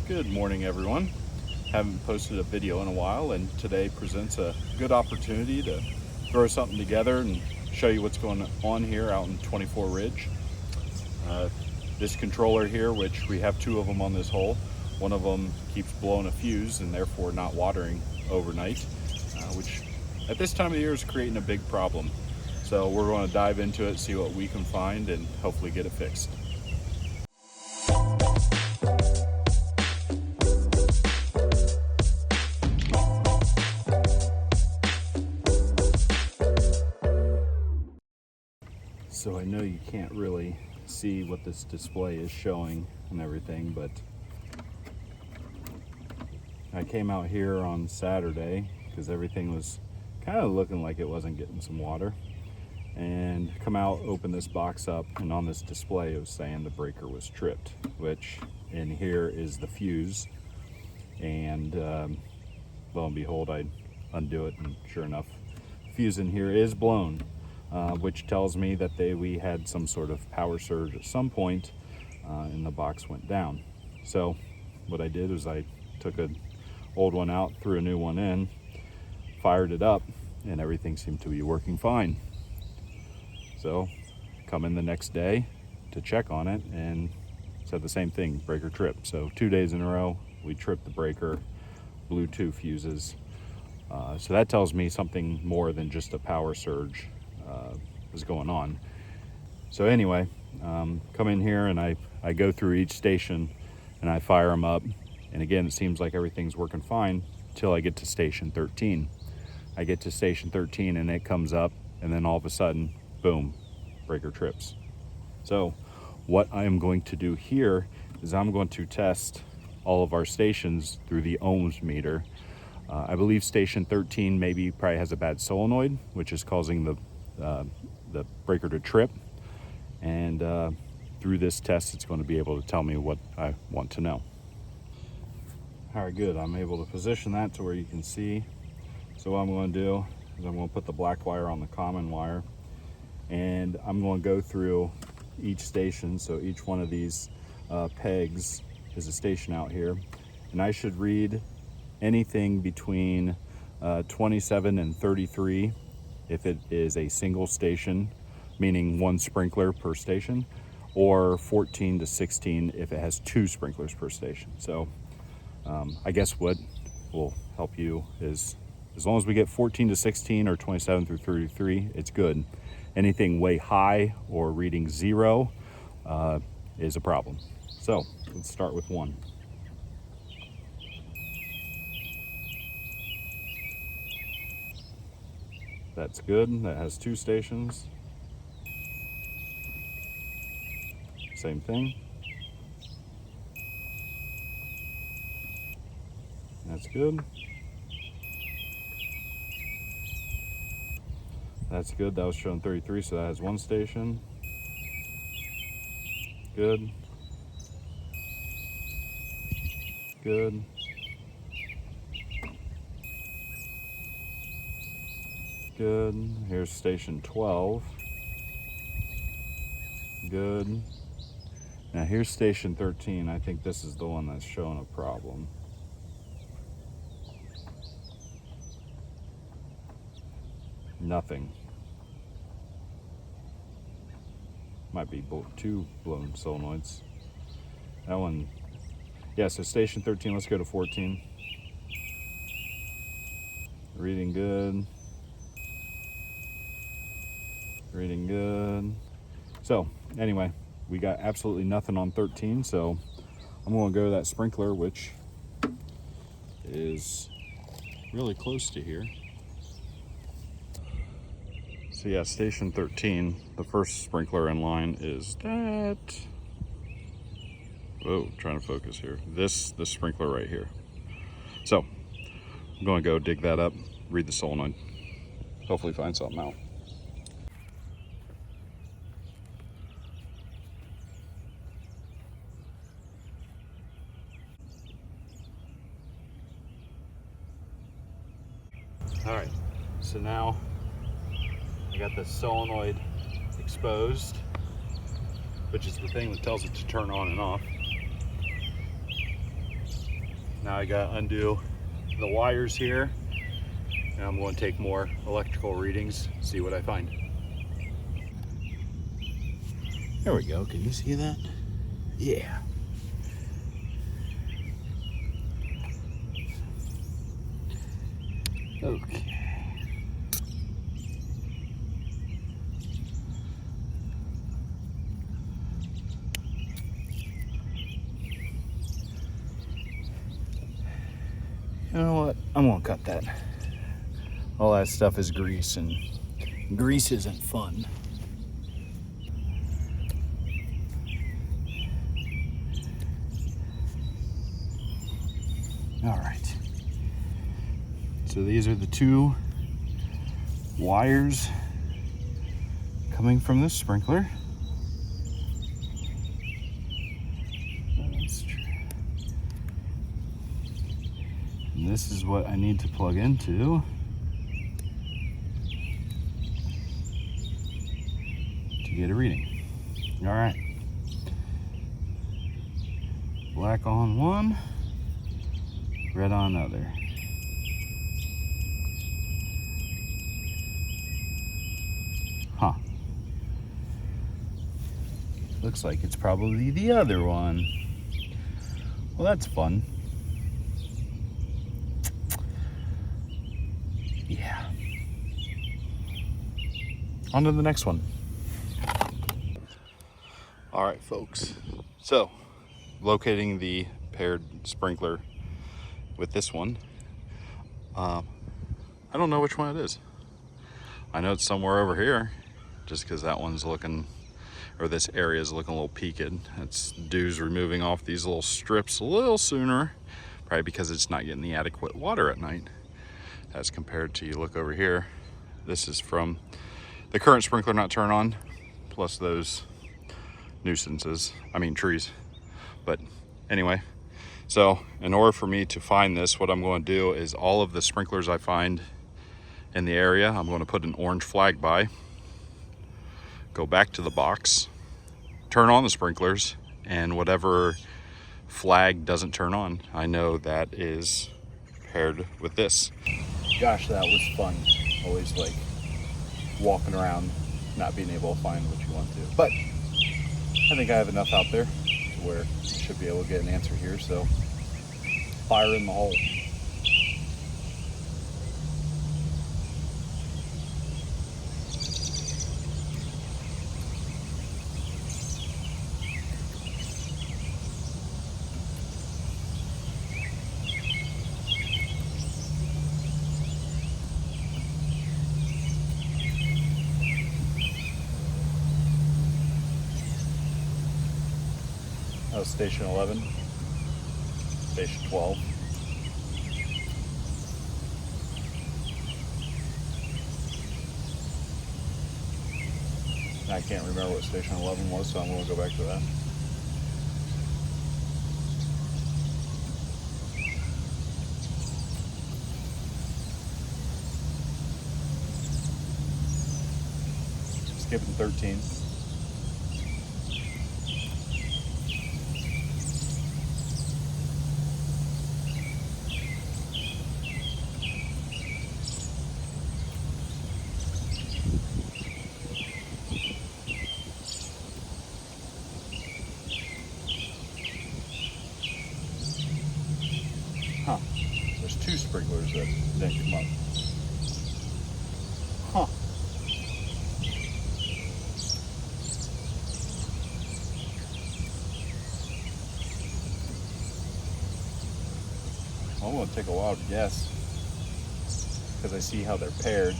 Good morning, everyone. Haven't posted a video in a while, and today presents a good opportunity to throw something together and show you what's going on here out in 24 Ridge. This controller here, which we have two of them on this hole, one of them keeps blowing a fuse and therefore not watering overnight, which at this time of the year is creating a big problem. So we're going to dive into it, see what we can find, and hopefully get it fixed. So I know you can't really see what this display is showing and everything, but I came out here on Saturday because everything was kind of looking like it wasn't getting some water, and come out, open this box up, and on this display it was saying the breaker was tripped, which in here is the fuse. And lo and behold, I undo it, and sure enough, the fuse in here is blown. Which tells me that we had some sort of power surge at some point, and the box went down. So what I did is I took an old one out, threw a new one in, fired it up, and everything seemed to be working fine. So come in the next day to check on it, and said the same thing, breaker trip. So 2 days in a row we tripped the breaker, blew two fuses. So that tells me something more than just a power surge was going on. So anyway, come in here and I go through each station and I fire them up, and again it seems like everything's working fine till I get to station 13. I get to station 13 and it comes up, and then all of a sudden, boom, breaker trips. So what I am going to do here is I'm going to test all of our stations through the ohms meter. I believe station 13 probably has a bad solenoid, which is causing the breaker to trip, and through this test it's going to be able to tell me what I want to know. All right, good. I'm able to position that to where you can see. So what I'm going to do is I'm going to put the black wire on the common wire, and I'm going to go through each station. So each one of these pegs is a station out here, and I should read anything between 27 and 33 if it is a single station, meaning one sprinkler per station, or 14 to 16 if it has two sprinklers per station. So I guess what will help you is, as long as we get 14 to 16 or 27 through 33, it's good. Anything way high or reading zero is a problem. So let's start with one. That's good. That has two stations. Same thing. That's good. That's good. That was showing 33, so that has one station. Good. Good. Good. Here's station 12. Good. Now here's station 13. I think this is the one that's showing a problem. Nothing. Might be two blown solenoids. That one, yeah, so station 13, let's go to 14. Reading good. Reading good. So anyway, we got absolutely nothing on 13, so I'm going to go to that sprinkler, which is really close to here. So yeah, station 13, the first sprinkler in line is that. Whoa, trying to focus here. This sprinkler right here. So I'm going to go dig that up, read the solenoid, hopefully find something out. All right, so now I got the solenoid exposed, which is the thing that tells it to turn on and off. Now I gotta undo the wires here, and I'm going to take more electrical readings, see what I find. There we go, can you see that? Yeah. Okay. You know what? I'm gonna cut that. All that stuff is grease, and grease isn't fun. All right. So these are the two wires coming from the sprinkler. And this is what I need to plug into to get a reading. All right. Black on one, red on another. Huh. Looks like it's probably the other one. Well, that's fun. Yeah. On to the next one. All right, folks. So, locating the paired sprinkler with this one. I don't know which one it is. I know it's somewhere over here, just because that one's looking, or this area is looking a little peaked. It's dew's removing off these little strips a little sooner, probably because it's not getting the adequate water at night. As compared to, you look over here, this is from the current sprinkler not turn on, plus those nuisances, trees. But anyway, so in order for me to find this, what I'm going to do is all of the sprinklers I find in the area, I'm going to put an orange flag by, go back to the box, turn on the sprinklers, and whatever flag doesn't turn on, I know that is paired with this. Gosh, that was fun. Always like walking around, not being able to find what you want to. But I think I have enough out there to where you should be able to get an answer here. So fire in the hole. That was station 11, station 12. I can't remember what station 11 was, so I'm going to go back to that. Skipping 13. Huh. There's two sprinklers that didn't come up. Huh. I'm going to take a wild guess because I see how they're paired,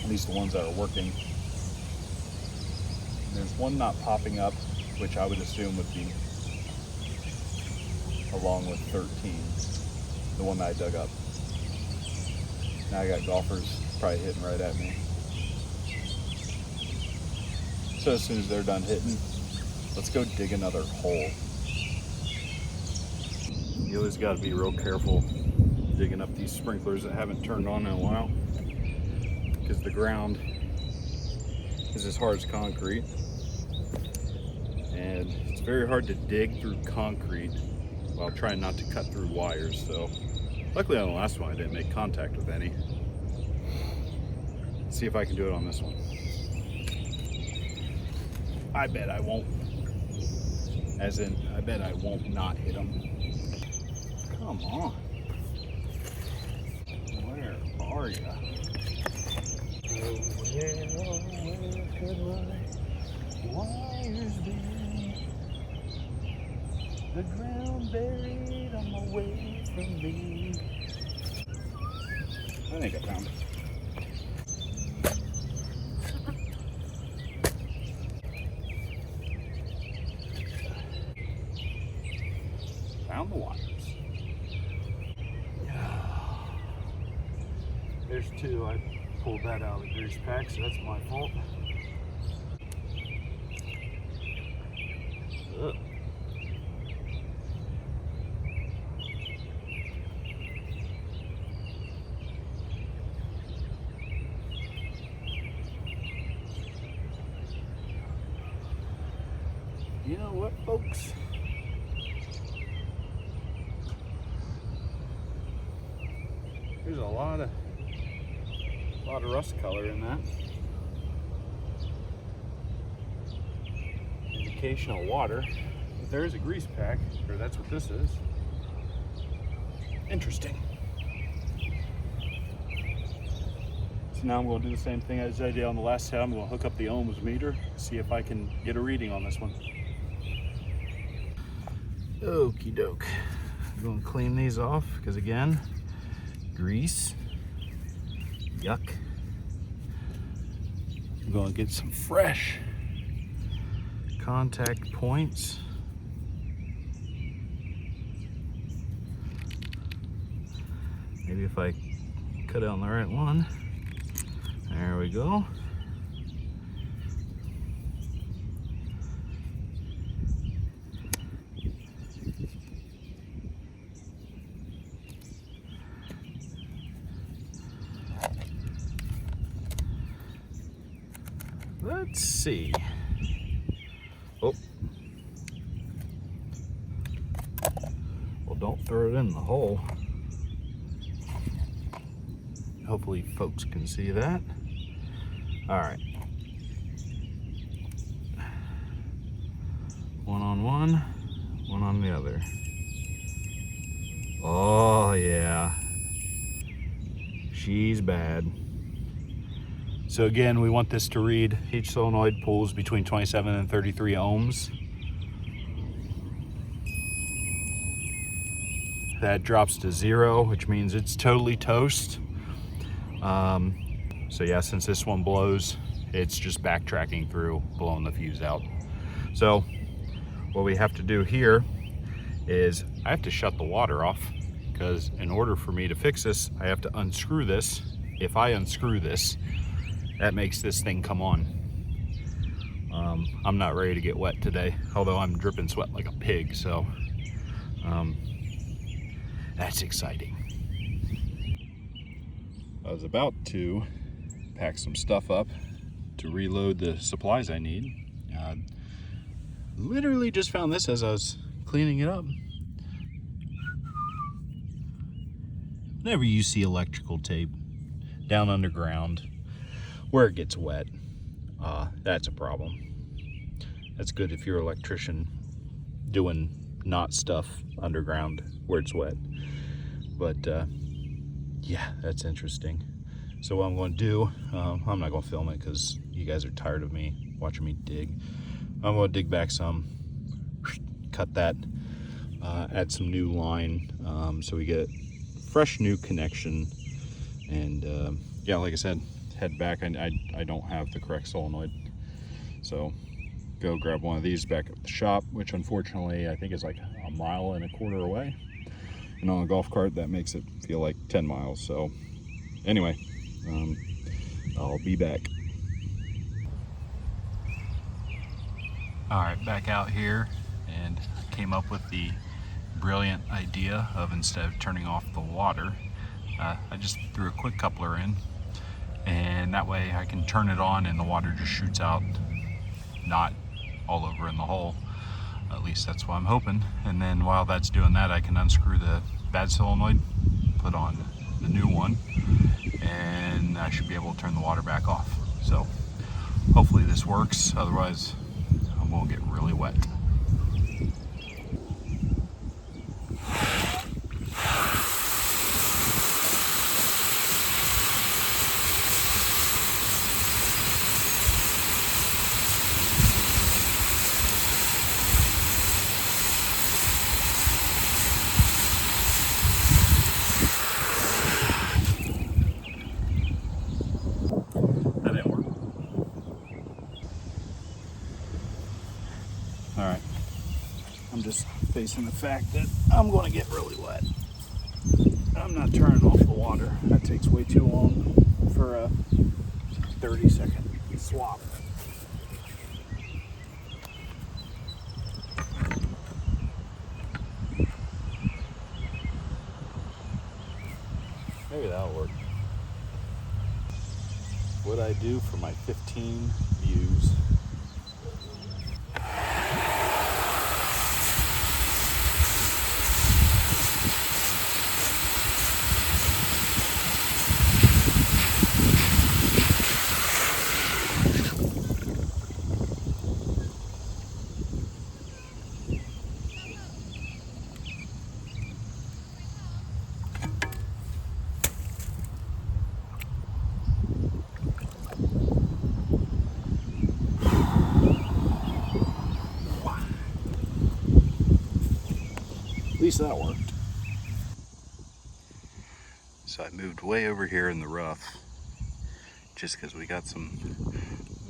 at least the ones that are working. And there's one not popping up, which I would assume would be along with 13, the one that I dug up. Now I got golfers probably hitting right at me. So as soon as they're done hitting, let's go dig another hole. You always got to be real careful digging up these sprinklers that haven't turned on in a while, because the ground is as hard as concrete, and it's very hard to dig through concrete while trying not to cut through wires. So luckily on the last one I didn't make contact with any. Let's see if I can do it on this one. I bet I won't. As in, I bet I won't not hit them. Come on. Where are ya? Oh, where could my wires be? The ground buried on my way from me. I think I found it. Found the wires. There's two. I pulled that out of the grease pack, so that's my fault. Ugh. You know what, folks? There's a lot of rust color in that. Indication of water. But there is a grease pack, or that's what this is. Interesting. So now I'm going to do the same thing as I did on the last set. I'm going to hook up the ohms meter, see if I can get a reading on this one. Okie doke. I'm going to clean these off because, again, grease. Yuck. I'm going to get some fresh contact points. Maybe if I cut it on the right one. There we go. Let's see. Oh. Well, don't throw it in the hole. Hopefully folks can see that. All right. One on one, one on the other. Oh yeah. She's bad. So again, we want this to read, each solenoid pulls between 27 and 33 ohms. That drops to 0, which means it's totally toast. So yeah, since this one blows, it's just backtracking through, blowing the fuse out. So what we have to do here is I have to shut the water off, because in order for me to fix this, I have to unscrew this. If I unscrew this, that makes this thing come on. I'm not ready to get wet today, although I'm dripping sweat like a pig, so that's exciting. I was about to pack some stuff up to reload the supplies I need. Literally just found this as I was cleaning it up. Whenever you see electrical tape down underground where it gets wet, that's a problem. That's good if you're an electrician doing not stuff underground where it's wet. But yeah, that's interesting. So what I'm going to do, I'm not going to film it because you guys are tired of me watching me dig. I'm going to dig back some, cut that, add some new line, so we get fresh new connection. And yeah, like I said, head back. I don't have the correct solenoid, so go grab one of these back at the shop, which unfortunately I think is like 1.25 miles away, and on a golf cart that makes it feel like 10 miles. So anyway, I'll be back. All right, back out here, and I came up with the brilliant idea of, instead of turning off the water, I just threw a quick coupler in, and that way I can turn it on and the water just shoots out, not all over in the hole. At least that's what I'm hoping. And then while that's doing that, I can unscrew the bad solenoid, put on the new one, and I should be able to turn the water back off. So hopefully this works, otherwise I won't get really wet. That didn't work. All right, I'm just facing the fact that I'm going to get really wet. I'm not turning off the water. That takes way too long for a 30-second swap. Maybe that'll work. What'd I do for my 15 views? At least that worked. So I moved way over here in the rough just because we got some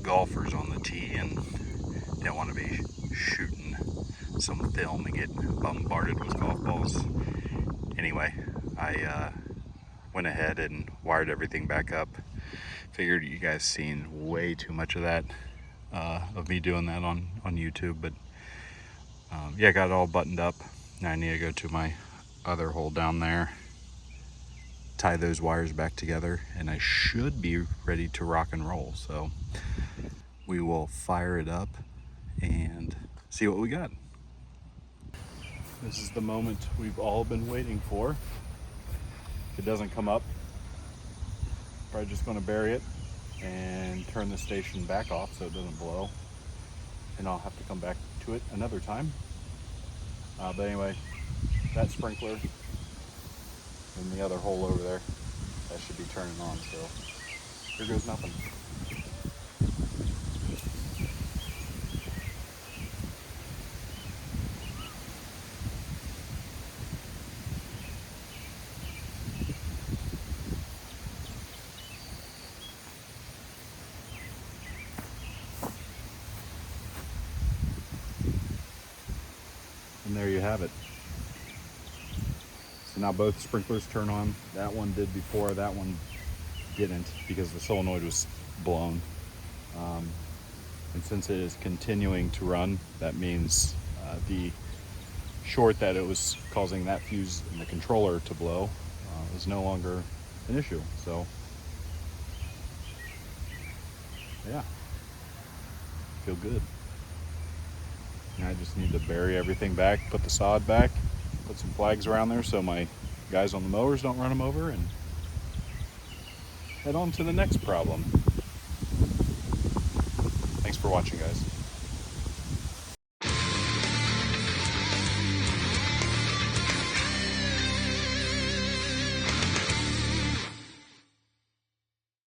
golfers on the tee and didn't want to be shooting some film and get bombarded with golf balls. Anyway, I went ahead and wired everything back up. Figured you guys seen way too much of that, of me doing that on YouTube, but yeah, got it all buttoned up. Now I need to go to my other hole down there, tie those wires back together, and I should be ready to rock and roll. So we will fire it up and see what we got. This is the moment we've all been waiting for. If it doesn't come up, probably just going to bury it and turn the station back off so it doesn't blow, and I'll have to come back to it another time. But anyway, that sprinkler and the other hole over there, that should be turning on, so here goes nothing. And there you have it. So now both sprinklers turn on. That one did before, that one didn't because the solenoid was blown. And since it is continuing to run, that means the short that it was causing that fuse in the controller to blow is no longer an issue. So yeah, feel good. Now I just need to bury everything back, put the sod back, put some flags around there so my guys on the mowers don't run them over, and head on to the next problem. Thanks for watching, guys.